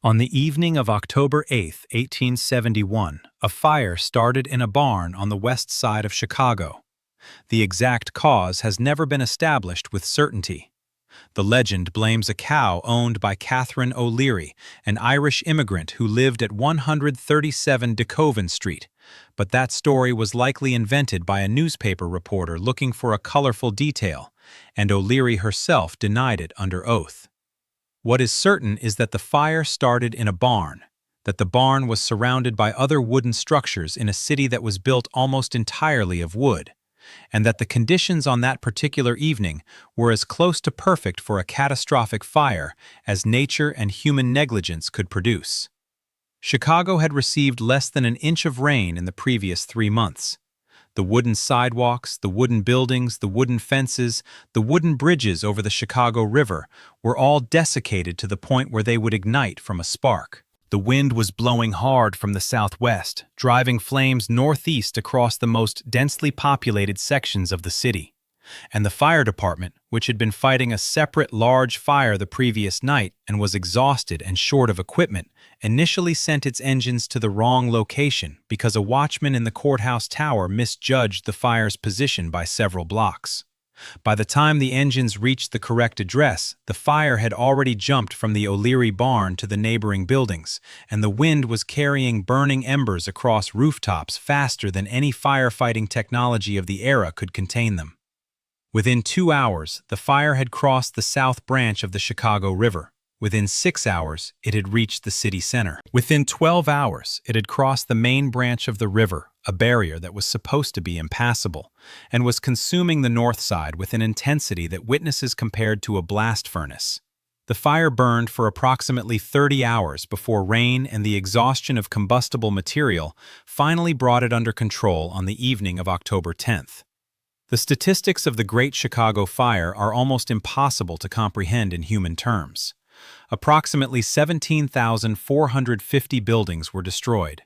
On the evening of October 8, 1871, a fire started in a barn on the west side of Chicago. The exact cause has never been established with certainty. The legend blames a cow owned by Catherine O'Leary, an Irish immigrant who lived at 137 DeKoven Street, but that story was likely invented by a newspaper reporter looking for a colorful detail, and O'Leary herself denied it under oath. What is certain is that the fire started in a barn, that the barn was surrounded by other wooden structures in a city that was built almost entirely of wood, and that the conditions on that particular evening were as close to perfect for a catastrophic fire as nature and human negligence could produce. Chicago had received less than an inch of rain in the previous 3 months. The wooden sidewalks, the wooden buildings, the wooden fences, the wooden bridges over the Chicago River were all desiccated to the point where they would ignite from a spark. The wind was blowing hard from the southwest, driving flames northeast across the most densely populated sections of the city. And the fire department, which had been fighting a separate large fire the previous night and was exhausted and short of equipment, initially sent its engines to the wrong location because a watchman in the courthouse tower misjudged the fire's position by several blocks. By the time the engines reached the correct address, the fire had already jumped from the O'Leary barn to the neighboring buildings, and the wind was carrying burning embers across rooftops faster than any firefighting technology of the era could contain them. Within 2 hours, the fire had crossed the south branch of the Chicago River. Within 6 hours, it had reached the city center. Within 12 hours, it had crossed the main branch of the river, a barrier that was supposed to be impassable, and was consuming the north side with an intensity that witnesses compared to a blast furnace. The fire burned for approximately 30 hours before rain and the exhaustion of combustible material finally brought it under control on the evening of October 10th. The statistics of the Great Chicago Fire are almost impossible to comprehend in human terms. Approximately 17,450 buildings were destroyed.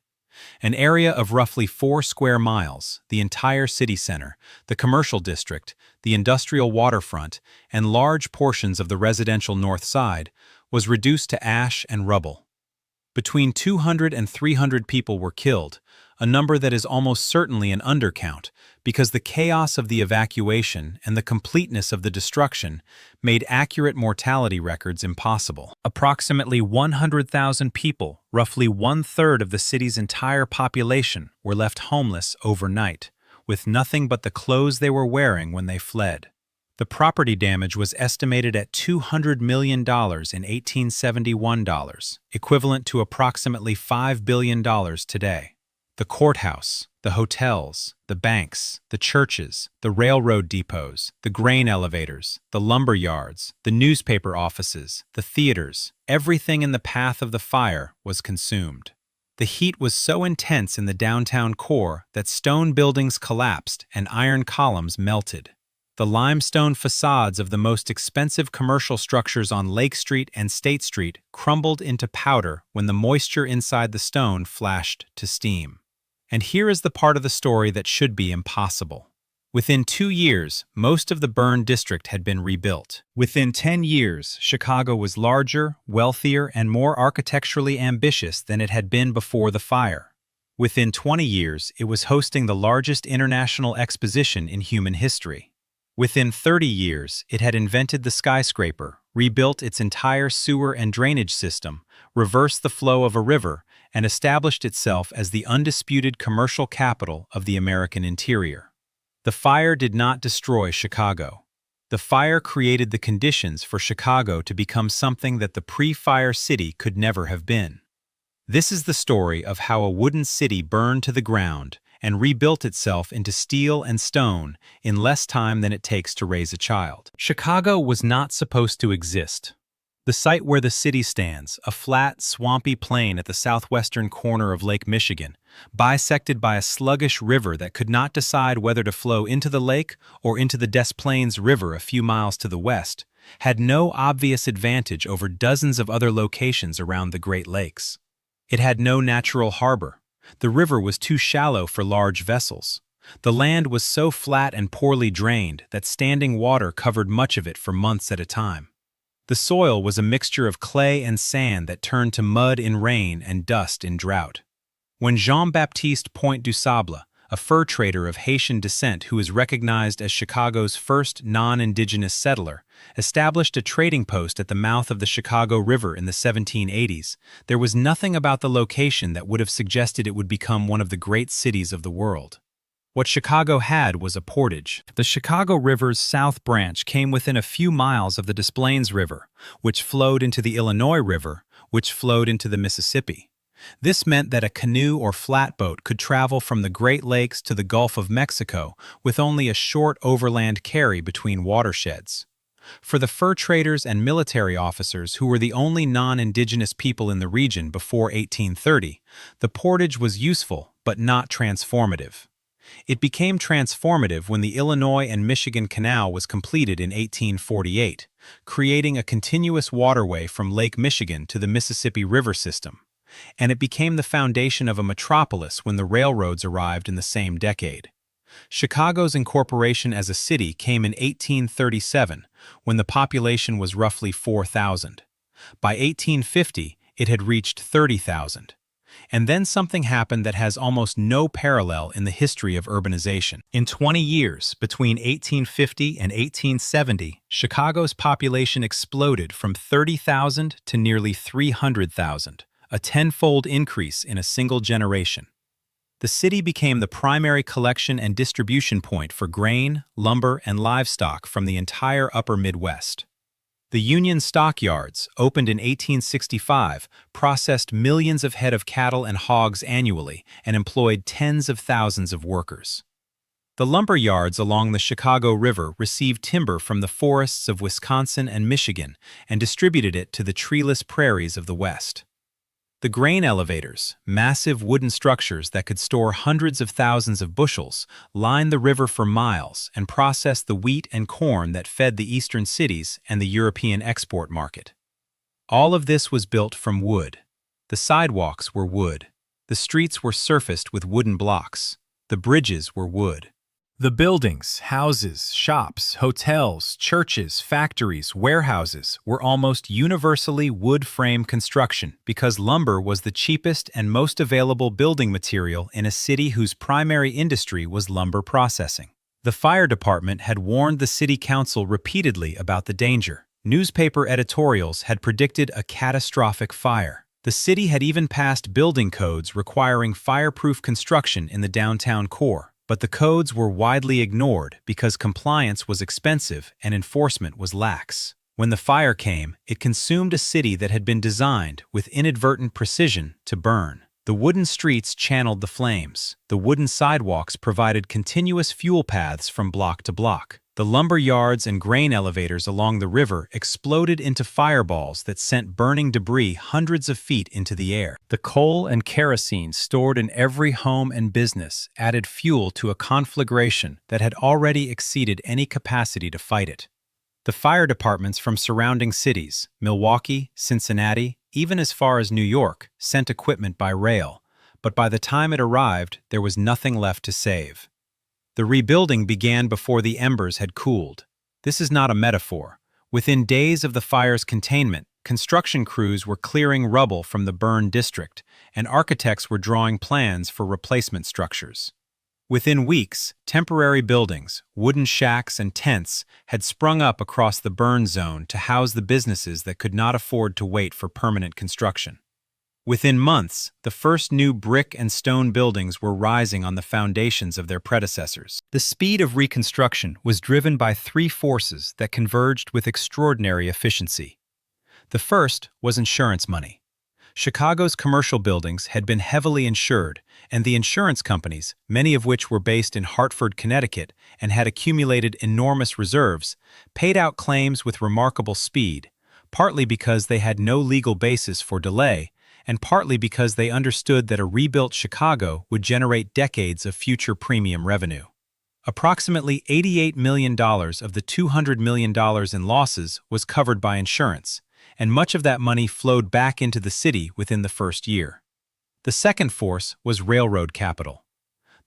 An area of roughly 4 square miles, the entire city center, the commercial district, the industrial waterfront, and large portions of the residential north side, was reduced to ash and rubble. Between 200 and 300 people were killed, a number that is almost certainly an undercount, because the chaos of the evacuation and the completeness of the destruction made accurate mortality records impossible. Approximately 100,000 people, roughly 1/3 of the city's entire population, were left homeless overnight, with nothing but the clothes they were wearing when they fled. The property damage was estimated at $200 million in 1871 dollars, equivalent to approximately $5 billion today. The courthouse, the hotels, the banks, the churches, the railroad depots, the grain elevators, the lumber yards, the newspaper offices, the theaters, everything in the path of the fire was consumed. The heat was so intense in the downtown core that stone buildings collapsed and iron columns melted. The limestone facades of the most expensive commercial structures on Lake Street and State Street crumbled into powder when the moisture inside the stone flashed to steam. And here is the part of the story that should be impossible. Within 2 years, most of the burned district had been rebuilt. Within 10 years, Chicago was larger, wealthier, and more architecturally ambitious than it had been before the fire. Within 20 years, it was hosting the largest international exposition in human history. Within 30 years, it had invented the skyscraper, rebuilt its entire sewer and drainage system, reversed the flow of a river, and established itself as the undisputed commercial capital of the American interior. The fire did not destroy Chicago. The fire created the conditions for Chicago to become something that the pre-fire city could never have been. This is the story of how a wooden city burned to the ground and rebuilt itself into steel and stone in less time than it takes to raise a child. Chicago was not supposed to exist. The site where the city stands, a flat, swampy plain at the southwestern corner of Lake Michigan, bisected by a sluggish river that could not decide whether to flow into the lake or into the Des Plaines River a few miles to the west, had no obvious advantage over dozens of other locations around the Great Lakes. It had no natural harbor. The river was too shallow for large vessels. The land was so flat and poorly drained that standing water covered much of it for months at a time. The soil was a mixture of clay and sand that turned to mud in rain and dust in drought. When Jean-Baptiste Point du Sable, a fur trader of Haitian descent who is recognized as Chicago's first non-indigenous settler, established a trading post at the mouth of the Chicago River in the 1780s, there was nothing about the location that would have suggested it would become one of the great cities of the world. What Chicago had was a portage. The Chicago River's south branch came within a few miles of the Des Plaines River, which flowed into the Illinois River, which flowed into the Mississippi. This meant that a canoe or flatboat could travel from the Great Lakes to the Gulf of Mexico with only a short overland carry between watersheds. For the fur traders and military officers who were the only non-indigenous people in the region before 1830, the portage was useful but not transformative. It became transformative when the Illinois and Michigan Canal was completed in 1848, creating a continuous waterway from Lake Michigan to the Mississippi River system. And it became the foundation of a metropolis when the railroads arrived in the same decade. Chicago's incorporation as a city came in 1837, when the population was roughly 4,000. By 1850, it had reached 30,000. And then something happened that has almost no parallel in the history of urbanization. In 20 years, between 1850 and 1870, Chicago's population exploded from 30,000 to nearly 300,000, a tenfold increase in a single generation. The city became the primary collection and distribution point for grain, lumber, and livestock from the entire upper Midwest. The Union Stockyards, opened in 1865, processed millions of head of cattle and hogs annually and employed tens of thousands of workers. The lumber yards along the Chicago River received timber from the forests of Wisconsin and Michigan and distributed it to the treeless prairies of the West. The grain elevators, massive wooden structures that could store hundreds of thousands of bushels, lined the river for miles and processed the wheat and corn that fed the eastern cities and the European export market. All of this was built from wood. The sidewalks were wood. The streets were surfaced with wooden blocks. The bridges were wood. The buildings, houses, shops, hotels, churches, factories, warehouses were almost universally wood frame construction because lumber was the cheapest and most available building material in a city whose primary industry was lumber processing. The fire department had warned the city council repeatedly about the danger. Newspaper editorials had predicted a catastrophic fire. The city had even passed building codes requiring fireproof construction in the downtown core. But the codes were widely ignored because compliance was expensive and enforcement was lax. When the fire came, it consumed a city that had been designed, with inadvertent precision, to burn. The wooden streets channeled the flames. The wooden sidewalks provided continuous fuel paths from block to block. The lumber yards and grain elevators along the river exploded into fireballs that sent burning debris hundreds of feet into the air. The coal and kerosene stored in every home and business added fuel to a conflagration that had already exceeded any capacity to fight it. The fire departments from surrounding cities, Milwaukee, Cincinnati, even as far as New York, sent equipment by rail, but by the time it arrived, there was nothing left to save. The rebuilding began before the embers had cooled. This is not a metaphor. Within days of the fire's containment, construction crews were clearing rubble from the burned district, and architects were drawing plans for replacement structures. Within weeks, temporary buildings, wooden shacks, and tents had sprung up across the burn zone to house the businesses that could not afford to wait for permanent construction. Within months, the first new brick and stone buildings were rising on the foundations of their predecessors. The speed of reconstruction was driven by three forces that converged with extraordinary efficiency. The first was insurance money. Chicago's commercial buildings had been heavily insured, and the insurance companies, many of which were based in Hartford, Connecticut, and had accumulated enormous reserves, paid out claims with remarkable speed, partly because they had no legal basis for delay, and partly because they understood that a rebuilt Chicago would generate decades of future premium revenue. Approximately $88 million of the $200 million in losses was covered by insurance, and much of that money flowed back into the city within the first year. The second force was railroad capital.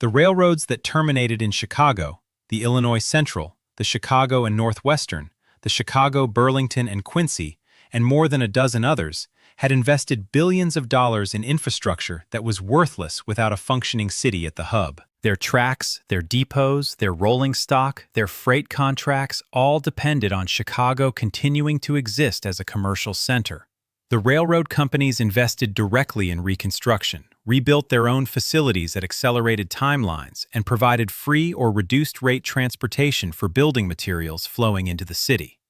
The railroads that terminated in Chicago, the Illinois Central, the Chicago and Northwestern, the Chicago, Burlington, and Quincy, and more than a dozen others, had invested billions of dollars in infrastructure that was worthless without a functioning city at the hub. Their tracks, their depots, their rolling stock, their freight contracts all depended on Chicago continuing to exist as a commercial center. The railroad companies invested directly in reconstruction, rebuilt their own facilities at accelerated timelines, and provided free or reduced-rate transportation for building materials flowing into the city.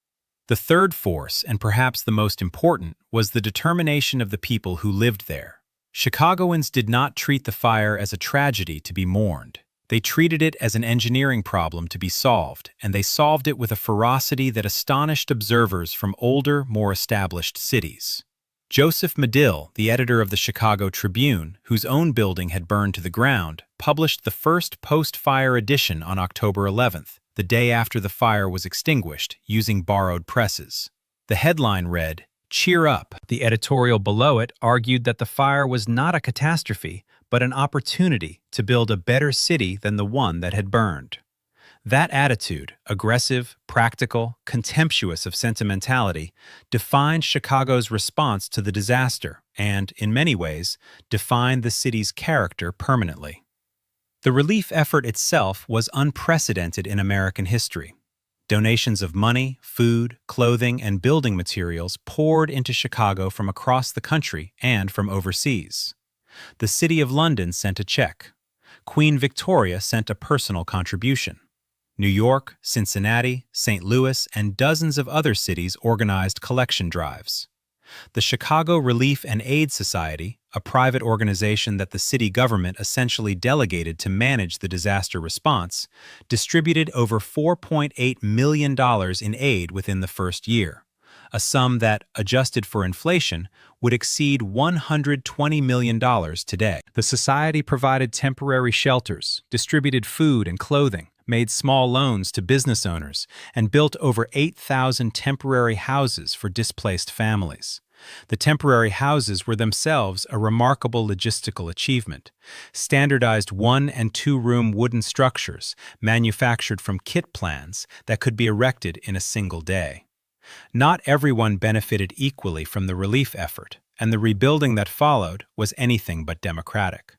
The third force, and perhaps the most important, was the determination of the people who lived there. Chicagoans did not treat the fire as a tragedy to be mourned. They treated it as an engineering problem to be solved, and they solved it with a ferocity that astonished observers from older, more established cities. Joseph Medill, the editor of the Chicago Tribune, whose own building had burned to the ground, published the first post-fire edition on October 11th, the day after the fire was extinguished, using borrowed presses. The headline read, "Cheer up." The editorial below it argued that the fire was not a catastrophe, but an opportunity to build a better city than the one that had burned. That attitude, aggressive, practical, contemptuous of sentimentality, defined Chicago's response to the disaster and, in many ways, defined the city's character permanently. The relief effort itself was unprecedented in American history. Donations of money, food, clothing, and building materials poured into Chicago from across the country and from overseas. The City of London sent a check. Queen Victoria sent a personal contribution. New York, Cincinnati, St. Louis, and dozens of other cities organized collection drives. The Chicago Relief and Aid Society, a private organization that the city government essentially delegated to manage the disaster response, distributed over $4.8 million in aid within the first year, a sum that, adjusted for inflation, would exceed $120 million today. The society provided temporary shelters, distributed food and clothing, made small loans to business owners, and built over 8,000 temporary houses for displaced families. The temporary houses were themselves a remarkable logistical achievement. Standardized 1- and 2-room wooden structures, manufactured from kit plans that could be erected in a single day. Not everyone benefited equally from the relief effort, and the rebuilding that followed was anything but democratic.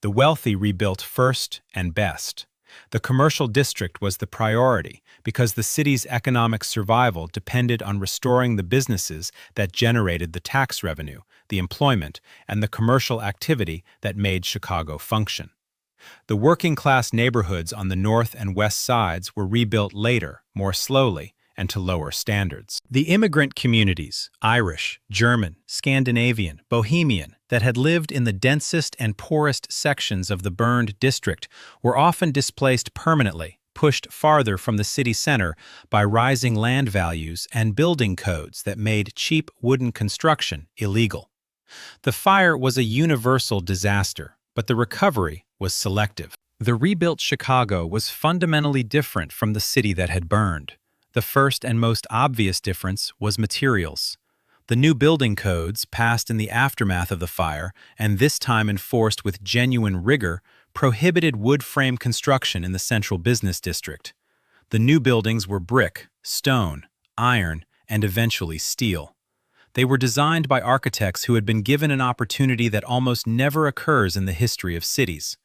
The wealthy rebuilt first and best. The commercial district was the priority because the city's economic survival depended on restoring the businesses that generated the tax revenue, the employment, and the commercial activity that made Chicago function. The working-class neighborhoods on the north and west sides were rebuilt later, more slowly, and to lower standards. The immigrant communities, Irish, German, Scandinavian, Bohemian, that had lived in the densest and poorest sections of the burned district were often displaced permanently, pushed farther from the city center by rising land values and building codes that made cheap wooden construction illegal. The fire was a universal disaster, but the recovery was selective. The rebuilt Chicago was fundamentally different from the city that had burned. The first and most obvious difference was materials. The new building codes, passed in the aftermath of the fire, and this time enforced with genuine rigor, prohibited wood frame construction in the central business district. The new buildings were brick, stone, iron, and eventually steel. They were designed by architects who had been given an opportunity that almost never occurs in the history of cities.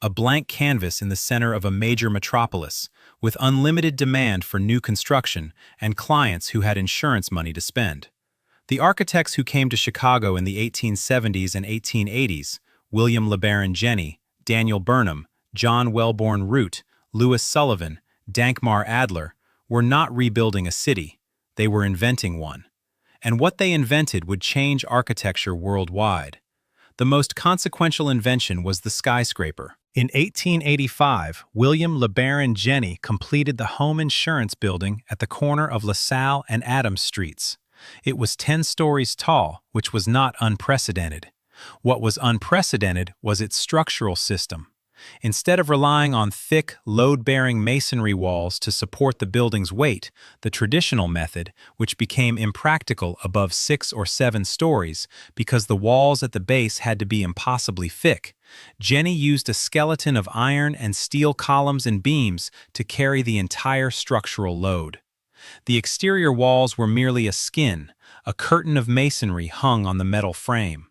A blank canvas in the center of a major metropolis, with unlimited demand for new construction and clients who had insurance money to spend. The architects who came to Chicago in the 1870s and 1880s, William LeBaron Jenney, Daniel Burnham, John Wellborn Root, Louis Sullivan, Dankmar Adler, were not rebuilding a city, they were inventing one. And what they invented would change architecture worldwide. The most consequential invention was the skyscraper. In 1885, William LeBaron Jenney completed the home insurance building at the corner of LaSalle and Adams Streets. It was 10 stories tall, which was not unprecedented. What was unprecedented was its structural system. Instead of relying on thick, load-bearing masonry walls to support the building's weight, the traditional method, which became impractical above 6 or 7 stories because the walls at the base had to be impossibly thick, Jenney used a skeleton of iron and steel columns and beams to carry the entire structural load. The exterior walls were merely a skin, a curtain of masonry hung on the metal frame.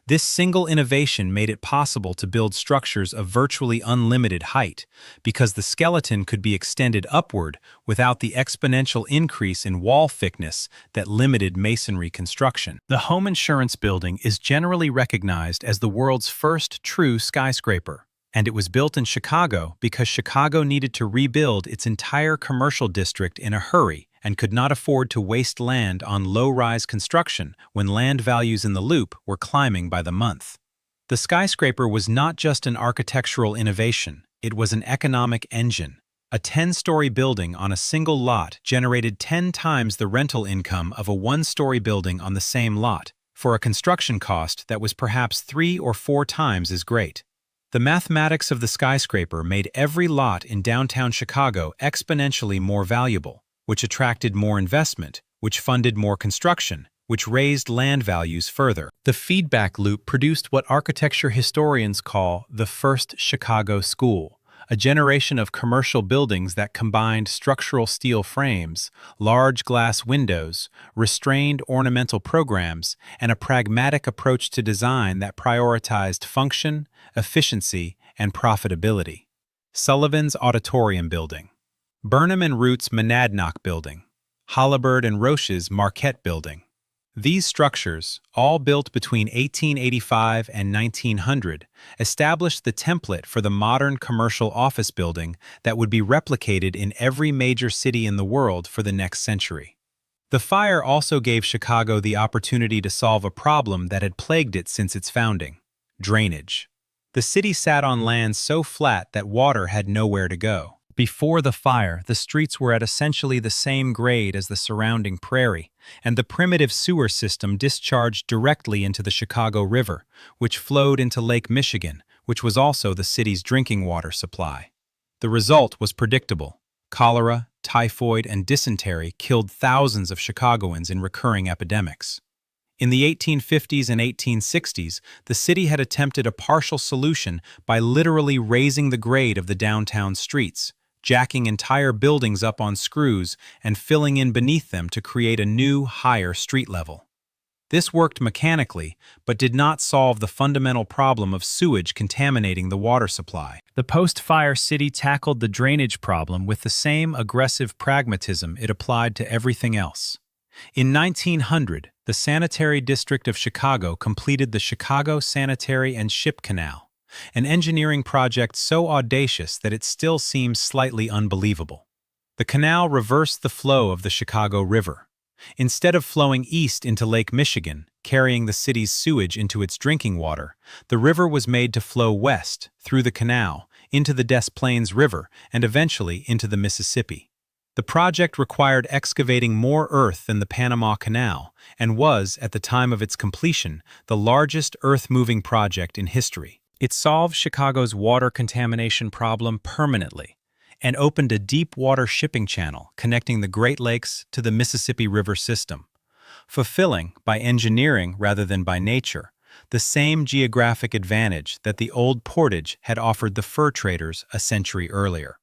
This single innovation made it possible to build structures of virtually unlimited height, because the skeleton could be extended upward without the exponential increase in wall thickness that limited masonry construction. The home insurance building is generally recognized as the world's first true skyscraper, and it was built in Chicago because Chicago needed to rebuild its entire commercial district in a hurry and could not afford to waste land on low-rise construction when land values in the Loop were climbing by the month. The skyscraper was not just an architectural innovation, it was an economic engine. A 10-story building on a single lot generated 10 times the rental income of a one-story building on the same lot, for a construction cost that was perhaps 3 or 4 times as great. The mathematics of the skyscraper made every lot in downtown Chicago exponentially more valuable, which attracted more investment, which funded more construction, which raised land values further. The feedback loop produced what architecture historians call the first Chicago School, a generation of commercial buildings that combined structural steel frames, large glass windows, restrained ornamental programs, and a pragmatic approach to design that prioritized function, efficiency, and profitability. Sullivan's Auditorium Building, Burnham and Root's Monadnock Building, Holabird and Roche's Marquette Building. These structures, all built between 1885 and 1900, established the template for the modern commercial office building that would be replicated in every major city in the world for the next century. The fire also gave Chicago the opportunity to solve a problem that had plagued it since its founding: drainage. The city sat on land so flat that water had nowhere to go. Before the fire, the streets were at essentially the same grade as the surrounding prairie, and the primitive sewer system discharged directly into the Chicago River, which flowed into Lake Michigan, which was also the city's drinking water supply. The result was predictable. Cholera, typhoid, and dysentery killed thousands of Chicagoans in recurring epidemics. In the 1850s and 1860s, the city had attempted a partial solution by literally raising the grade of the downtown streets, jacking entire buildings up on screws and filling in beneath them to create a new, higher street level. This worked mechanically, but did not solve the fundamental problem of sewage contaminating the water supply. The post-fire city tackled the drainage problem with the same aggressive pragmatism it applied to everything else. In 1900, the Sanitary District of Chicago completed the Chicago Sanitary and Ship Canal, an engineering project so audacious that it still seems slightly unbelievable. The canal reversed the flow of the Chicago River. Instead of flowing east into Lake Michigan, carrying the city's sewage into its drinking water, the river was made to flow west, through the canal, into the Des Plaines River, and eventually into the Mississippi. The project required excavating more earth than the Panama Canal, and was, at the time of its completion, the largest earth-moving project in history. It solved Chicago's water contamination problem permanently and opened a deep water shipping channel connecting the Great Lakes to the Mississippi River system, fulfilling, by engineering rather than by nature, the same geographic advantage that the old Portage had offered the fur traders a century earlier.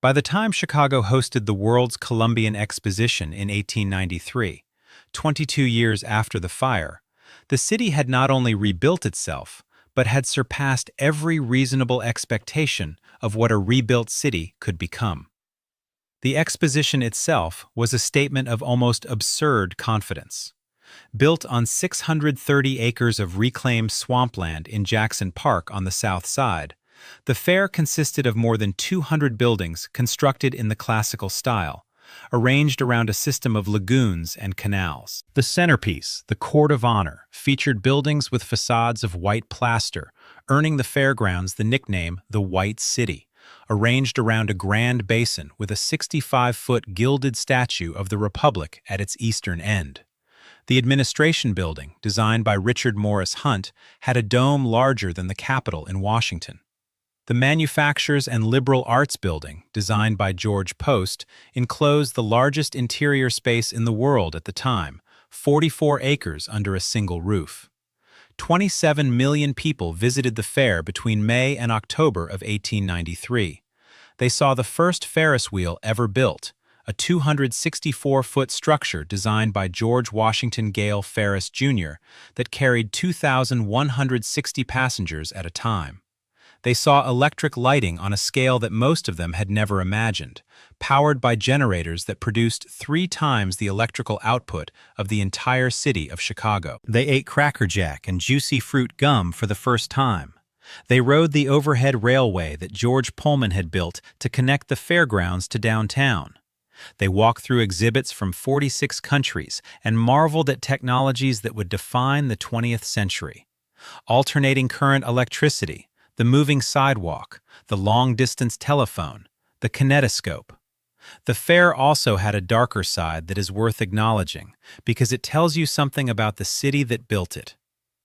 By the time Chicago hosted the World's Columbian Exposition in 1893, 22 years after the fire, the city had not only rebuilt itself, but had surpassed every reasonable expectation of what a rebuilt city could become. The exposition itself was a statement of almost absurd confidence. Built on 630 acres of reclaimed swampland in Jackson Park on the south side, the fair consisted of more than 200 buildings constructed in the classical style, arranged around a system of lagoons and canals. The centerpiece, the Court of Honor, featured buildings with facades of white plaster, earning the fairgrounds the nickname the White City, arranged around a grand basin with a 65-foot gilded statue of the Republic at its eastern end. The administration building, designed by Richard Morris Hunt, had a dome larger than the Capitol in Washington. The Manufactures and Liberal Arts Building, designed by George Post, enclosed the largest interior space in the world at the time, 44 acres under a single roof. 27 million people visited the fair between May and October of 1893. They saw the first Ferris wheel ever built, a 264-foot structure designed by George Washington Gale Ferris, Jr. that carried 2,160 passengers at a time. They saw electric lighting on a scale that most of them had never imagined, powered by generators that produced 3 times the electrical output of the entire city of Chicago. They ate Cracker Jack and juicy fruit gum for the first time. They rode the overhead railway that George Pullman had built to connect the fairgrounds to downtown. They walked through exhibits from 46 countries and marveled at technologies that would define the 20th century. Alternating current electricity, the moving sidewalk, the long-distance telephone, the kinetoscope. The fair also had a darker side that is worth acknowledging because it tells you something about the city that built it.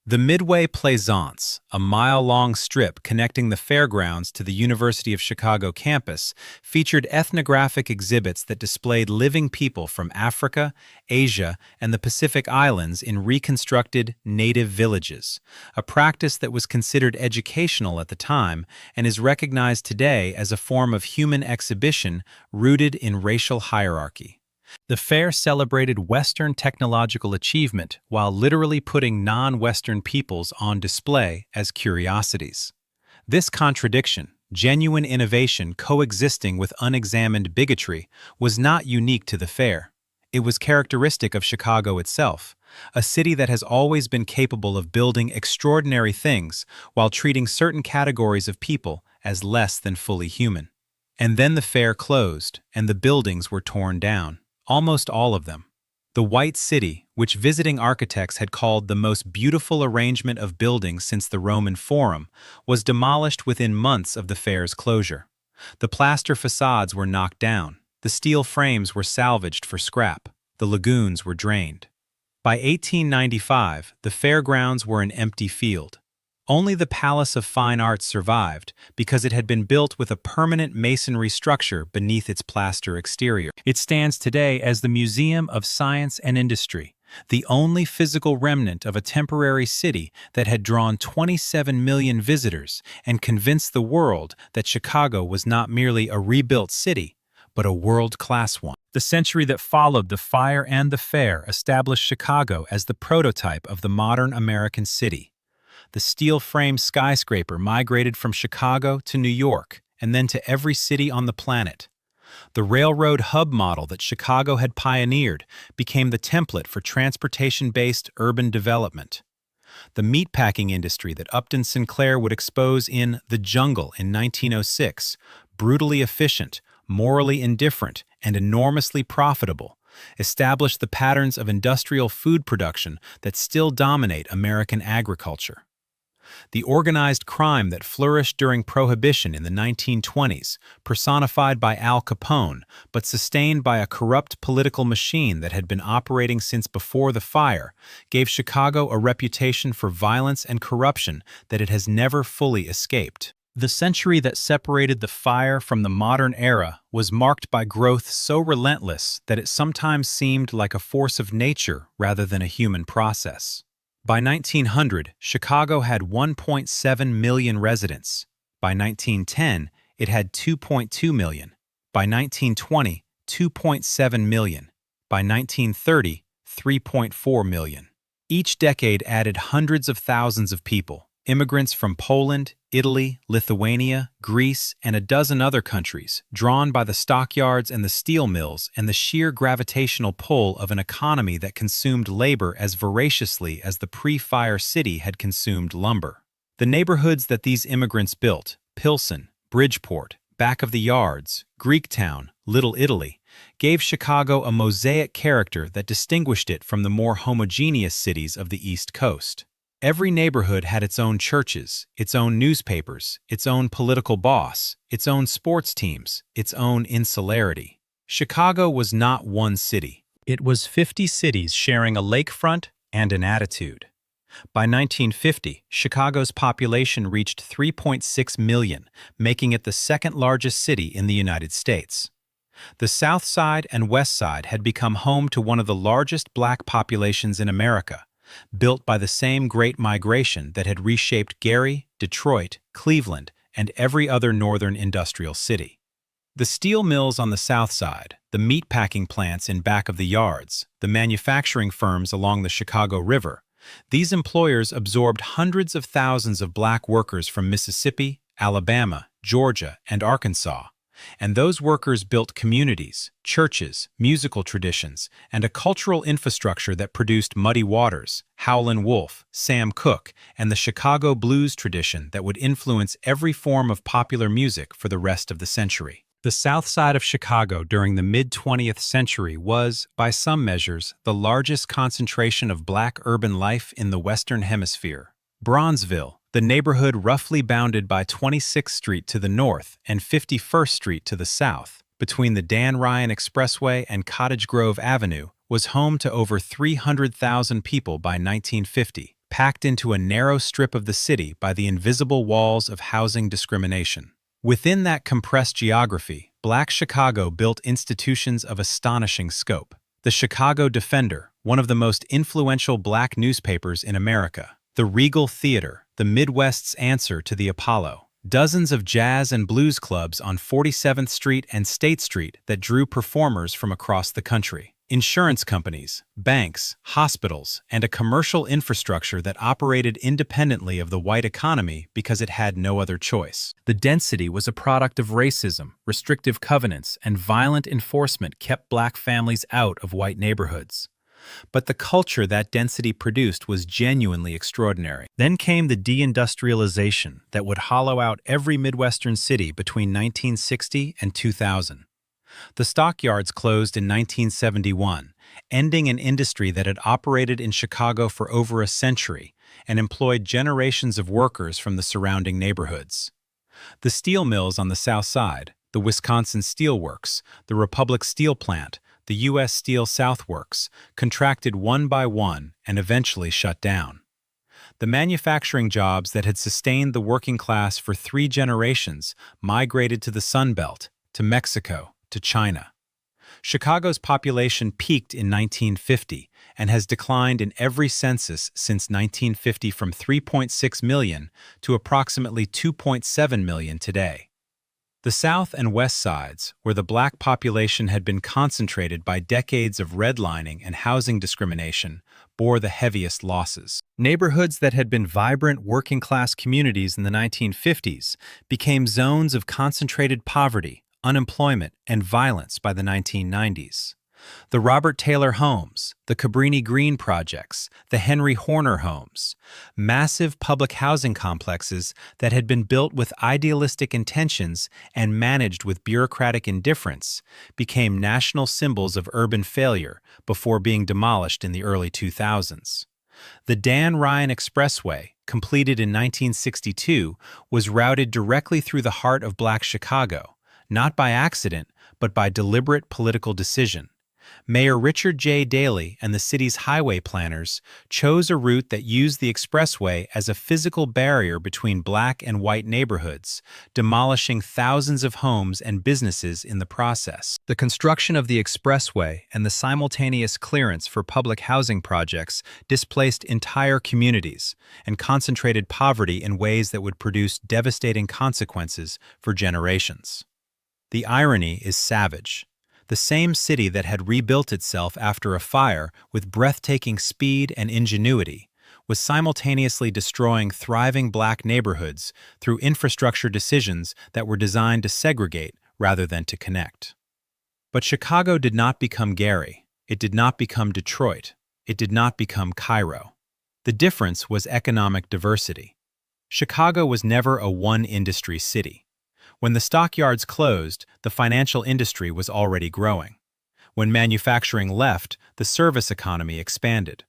The Midway Plaisance, a mile-long strip connecting the fairgrounds to the University of Chicago campus, featured ethnographic exhibits that displayed living people from Africa, Asia, and the Pacific Islands in reconstructed native villages, a practice that was considered educational at the time and is recognized today as a form of human exhibition rooted in racial hierarchy. The fair celebrated Western technological achievement while literally putting non-Western peoples on display as curiosities. This contradiction, genuine innovation coexisting with unexamined bigotry, was not unique to the fair. It was characteristic of Chicago itself, a city that has always been capable of building extraordinary things while treating certain categories of people as less than fully human. And then the fair closed, and the buildings were torn down. Almost all of them. The White City, which visiting architects had called the most beautiful arrangement of buildings since the Roman Forum, was demolished within months of the fair's closure. The plaster facades were knocked down, the steel frames were salvaged for scrap, the lagoons were drained. By 1895, the fairgrounds were an empty field. Only the Palace of Fine Arts survived because it had been built with a permanent masonry structure beneath its plaster exterior. It stands today as the Museum of Science and Industry, the only physical remnant of a temporary city that had drawn 27 million visitors and convinced the world that Chicago was not merely a rebuilt city, but a world-class one. The century that followed the fire and the fair established Chicago as the prototype of the modern American city. The steel-framed skyscraper migrated from Chicago to New York and then to every city on the planet. The railroad hub model that Chicago had pioneered became the template for transportation-based urban development. The meatpacking industry that Upton Sinclair would expose in The Jungle in 1906, brutally efficient, morally indifferent, and enormously profitable, established the patterns of industrial food production that still dominate American agriculture. The organized crime that flourished during Prohibition in the 1920s, personified by Al Capone, but sustained by a corrupt political machine that had been operating since before the fire, gave Chicago a reputation for violence and corruption that it has never fully escaped. The century that separated the fire from the modern era was marked by growth so relentless that it sometimes seemed like a force of nature rather than a human process. By 1900, Chicago had 1.7 million residents. By 1910, it had 2.2 million. By 1920, 2.7 million. By 1930, 3.4 million. Each decade added hundreds of thousands of people, immigrants from Poland, Italy, Lithuania, Greece, and a dozen other countries, drawn by the stockyards and the steel mills and the sheer gravitational pull of an economy that consumed labor as voraciously as the pre-fire city had consumed lumber. The neighborhoods that these immigrants built, Pilsen, Bridgeport, Back of the Yards, Greektown, Little Italy, gave Chicago a mosaic character that distinguished it from the more homogeneous cities of the East Coast. Every neighborhood had its own churches, its own newspapers, its own political boss, its own sports teams, its own insularity. Chicago was not one city. It was 50 cities sharing a lakefront and an attitude. By 1950, Chicago's population reached 3.6 million, making it the second largest city in the United States. The South Side and West Side had become home to one of the largest black populations in America, built by the same Great Migration that had reshaped Gary, Detroit, Cleveland, and every other northern industrial city. The steel mills on the south side, the meatpacking plants in back of the yards, the manufacturing firms along the Chicago River, these employers absorbed hundreds of thousands of black workers from Mississippi, Alabama, Georgia, and Arkansas. And those workers built communities, churches, musical traditions, and a cultural infrastructure that produced Muddy Waters, Howlin' Wolf, Sam Cooke, and the Chicago blues tradition that would influence every form of popular music for the rest of the century. The south side of Chicago during the mid-20th century was, by some measures, the largest concentration of black urban life in the Western Hemisphere. Bronzeville, the neighborhood roughly bounded by 26th Street to the north and 51st Street to the south, between the Dan Ryan Expressway and Cottage Grove Avenue, was home to over 300,000 people by 1950, packed into a narrow strip of the city by the invisible walls of housing discrimination. Within that compressed geography, Black Chicago built institutions of astonishing scope. The Chicago Defender, one of the most influential black newspapers in America. The Regal Theater, the Midwest's answer to the Apollo. Dozens of jazz and blues clubs on 47th Street and State Street that drew performers from across the country. Insurance companies, banks, hospitals, and a commercial infrastructure that operated independently of the white economy because it had no other choice. The density was a product of racism, restrictive covenants, and violent enforcement kept black families out of white neighborhoods. But the culture that density produced was genuinely extraordinary. Then came the deindustrialization that would hollow out every Midwestern city between 1960 and 2000. The stockyards closed in 1971, ending an industry that had operated in Chicago for over a century and employed generations of workers from the surrounding neighborhoods. The steel mills on the south side, the Wisconsin Steel Works, the Republic Steel Plant, the U.S. Steel South Works, contracted one by one and eventually shut down. The manufacturing jobs that had sustained the working class for 3 generations migrated to the Sun Belt, to Mexico, to China. Chicago's population peaked in 1950 and has declined in every census since 1950 from 3.6 million to approximately 2.7 million today. The south and west sides, where the black population had been concentrated by decades of redlining and housing discrimination, bore the heaviest losses. Neighborhoods that had been vibrant working-class communities in the 1950s became zones of concentrated poverty, unemployment, and violence by the 1990s. The Robert Taylor homes, the Cabrini Green projects, the Henry Horner homes, massive public housing complexes that had been built with idealistic intentions and managed with bureaucratic indifference, became national symbols of urban failure before being demolished in the early 2000s. The Dan Ryan Expressway, completed in 1962, was routed directly through the heart of Black Chicago, not by accident, but by deliberate political decision. Mayor Richard J. Daley and the city's highway planners chose a route that used the expressway as a physical barrier between black and white neighborhoods, demolishing thousands of homes and businesses in the process. The construction of the expressway and the simultaneous clearance for public housing projects displaced entire communities and concentrated poverty in ways that would produce devastating consequences for generations. The irony is savage. The same city that had rebuilt itself after a fire with breathtaking speed and ingenuity was simultaneously destroying thriving black neighborhoods through infrastructure decisions that were designed to segregate rather than to connect. But Chicago did not become Gary. It did not become Detroit. It did not become Cairo. The difference was economic diversity. Chicago was never a one-industry city. When the stockyards closed, the financial industry was already growing. When manufacturing left, the service economy expanded.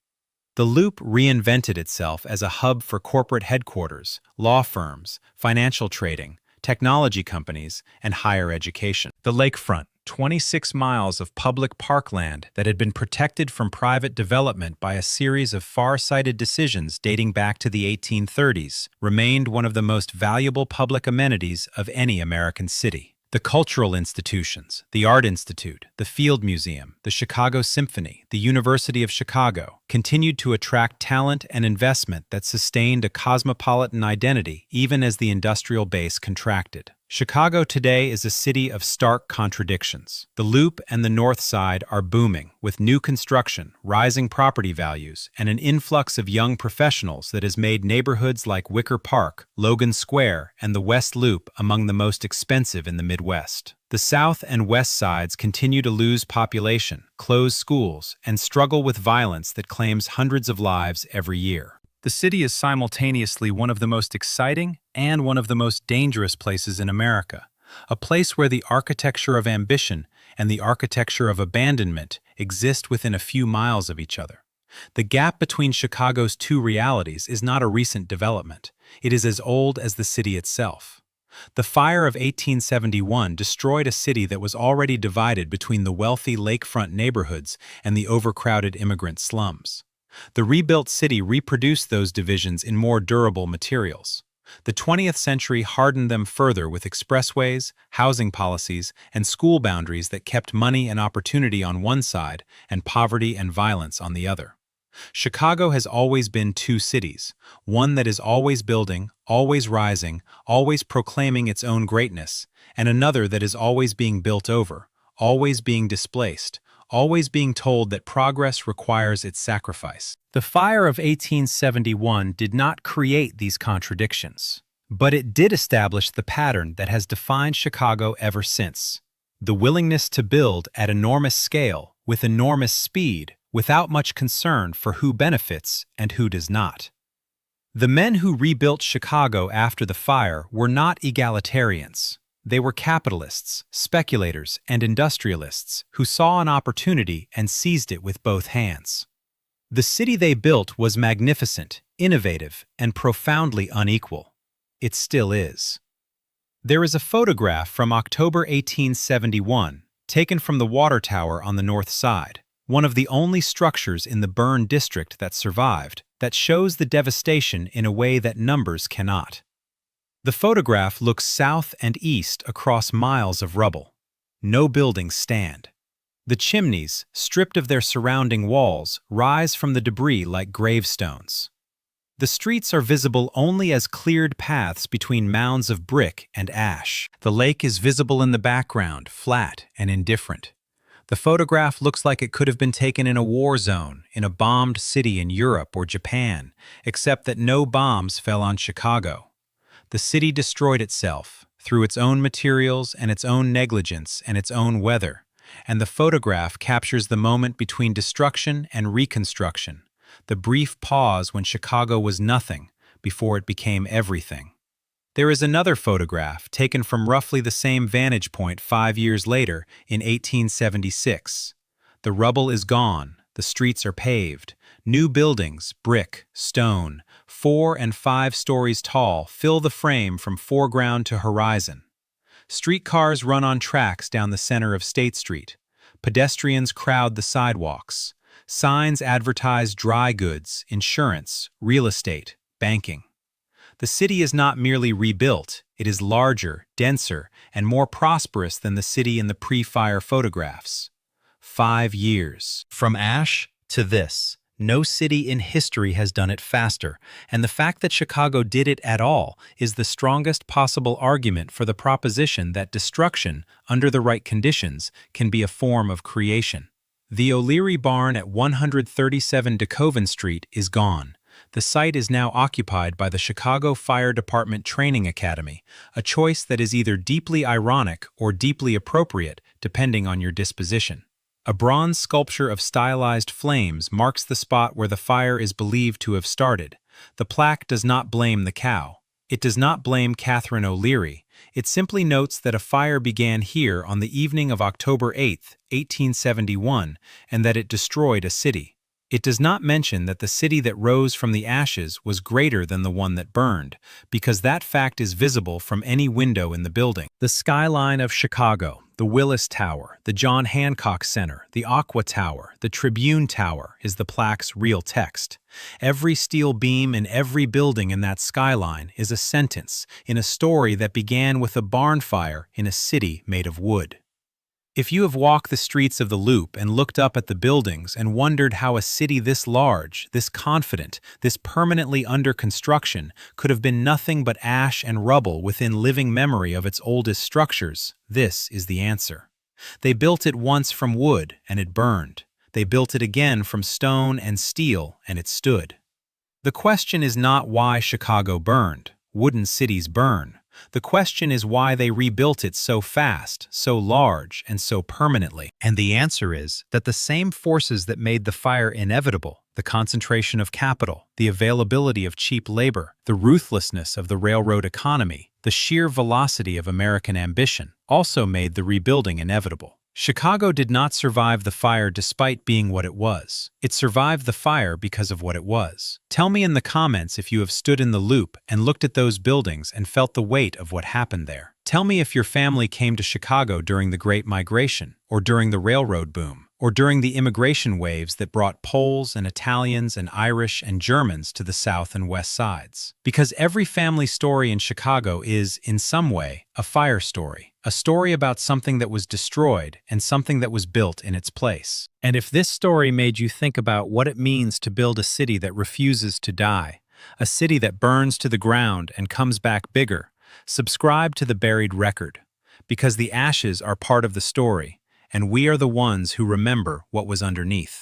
The Loop reinvented itself as a hub for corporate headquarters, law firms, financial trading, technology companies, and higher education. The lakefront, 26 miles of public parkland that had been protected from private development by a series of far-sighted decisions dating back to the 1830s, remained one of the most valuable public amenities of any American city. The cultural institutions, the Art Institute, the Field Museum, the Chicago Symphony, the University of Chicago, continued to attract talent and investment that sustained a cosmopolitan identity even as the industrial base contracted. Chicago today is a city of stark contradictions. The Loop and the North Side are booming, with new construction, rising property values, and an influx of young professionals that has made neighborhoods like Wicker Park, Logan Square, and the West Loop among the most expensive in the Midwest. The South and West Sides continue to lose population, close schools, and struggle with violence that claims hundreds of lives every year. The city is simultaneously one of the most exciting and one of the most dangerous places in America, a place where the architecture of ambition and the architecture of abandonment exist within a few miles of each other. The gap between Chicago's two realities is not a recent development. It is as old as the city itself. The fire of 1871 destroyed a city that was already divided between the wealthy lakefront neighborhoods and the overcrowded immigrant slums. The rebuilt city reproduced those divisions in more durable materials. The 20th century hardened them further with expressways, housing policies, and school boundaries that kept money and opportunity on one side and poverty and violence on the other. Chicago has always been two cities, one that is always building, always rising, always proclaiming its own greatness, and another that is always being built over, always being displaced, always being told that progress requires its sacrifice. The fire of 1871 did not create these contradictions, but it did establish the pattern that has defined Chicago ever since. The willingness to build at enormous scale, with enormous speed, without much concern for who benefits and who does not. The men who rebuilt Chicago after the fire were not egalitarians. They were capitalists, speculators, and industrialists who saw an opportunity and seized it with both hands. The city they built was magnificent, innovative, and profoundly unequal. It still is. There is a photograph from October 1871, taken from the water tower on the North Side, one of the only structures in the burned district that survived, that shows the devastation in a way that numbers cannot. The photograph looks south and east across miles of rubble. No buildings stand. The chimneys, stripped of their surrounding walls, rise from the debris like gravestones. The streets are visible only as cleared paths between mounds of brick and ash. The lake is visible in the background, flat and indifferent. The photograph looks like it could have been taken in a war zone, in a bombed city in Europe or Japan, except that no bombs fell on Chicago. The city destroyed itself, through its own materials and its own negligence and its own weather, and the photograph captures the moment between destruction and reconstruction, the brief pause when Chicago was nothing before it became everything. There is another photograph taken from roughly the same vantage point 5 years later in 1876. The rubble is gone, the streets are paved, new buildings, brick, stone, 4 and 5 stories tall, fill the frame from foreground to horizon. Streetcars run on tracks down the center of State Street. Pedestrians crowd the sidewalks. Signs advertise dry goods, insurance, real estate, banking. The city is not merely rebuilt, it is larger, denser, and more prosperous than the city in the pre-fire photographs. 5 years. From ash to this. No city in history has done it faster, and the fact that Chicago did it at all is the strongest possible argument for the proposition that destruction, under the right conditions, can be a form of creation. The O'Leary barn at 137 DeKoven Street is gone. The site is now occupied by the Chicago Fire Department Training Academy, a choice that is either deeply ironic or deeply appropriate, depending on your disposition. A bronze sculpture of stylized flames marks the spot where the fire is believed to have started. The plaque does not blame the cow. It does not blame Catherine O'Leary. It simply notes that a fire began here on the evening of October 8, 1871, and that it destroyed a city. It does not mention that the city that rose from the ashes was greater than the one that burned, because that fact is visible from any window in the building. The skyline of Chicago, the Willis Tower, the John Hancock Center, the Aqua Tower, the Tribune Tower is the plaque's real text. Every steel beam in every building in that skyline is a sentence in a story that began with a barn fire in a city made of wood. If you have walked the streets of the Loop and looked up at the buildings and wondered how a city this large, this confident, this permanently under construction could have been nothing but ash and rubble within living memory of its oldest structures, this is the answer. They built it once from wood and it burned. They built it again from stone and steel and it stood. The question is not why Chicago burned. Wooden cities burn. The question is why they rebuilt it so fast, so large, and so permanently. And the answer is that the same forces that made the fire inevitable, the concentration of capital, the availability of cheap labor, the ruthlessness of the railroad economy, the sheer velocity of American ambition, also made the rebuilding inevitable. Chicago did not survive the fire despite being what it was. It survived the fire because of what it was. Tell me in the comments if you have stood in the Loop and looked at those buildings and felt the weight of what happened there. Tell me if your family came to Chicago during the Great Migration, or during the railroad boom, or during the immigration waves that brought Poles and Italians and Irish and Germans to the South and West sides. Because every family story in Chicago is, in some way, a fire story. A story about something that was destroyed and something that was built in its place. And if this story made you think about what it means to build a city that refuses to die, a city that burns to the ground and comes back bigger, subscribe to The Buried Record, because the ashes are part of the story, and we are the ones who remember what was underneath.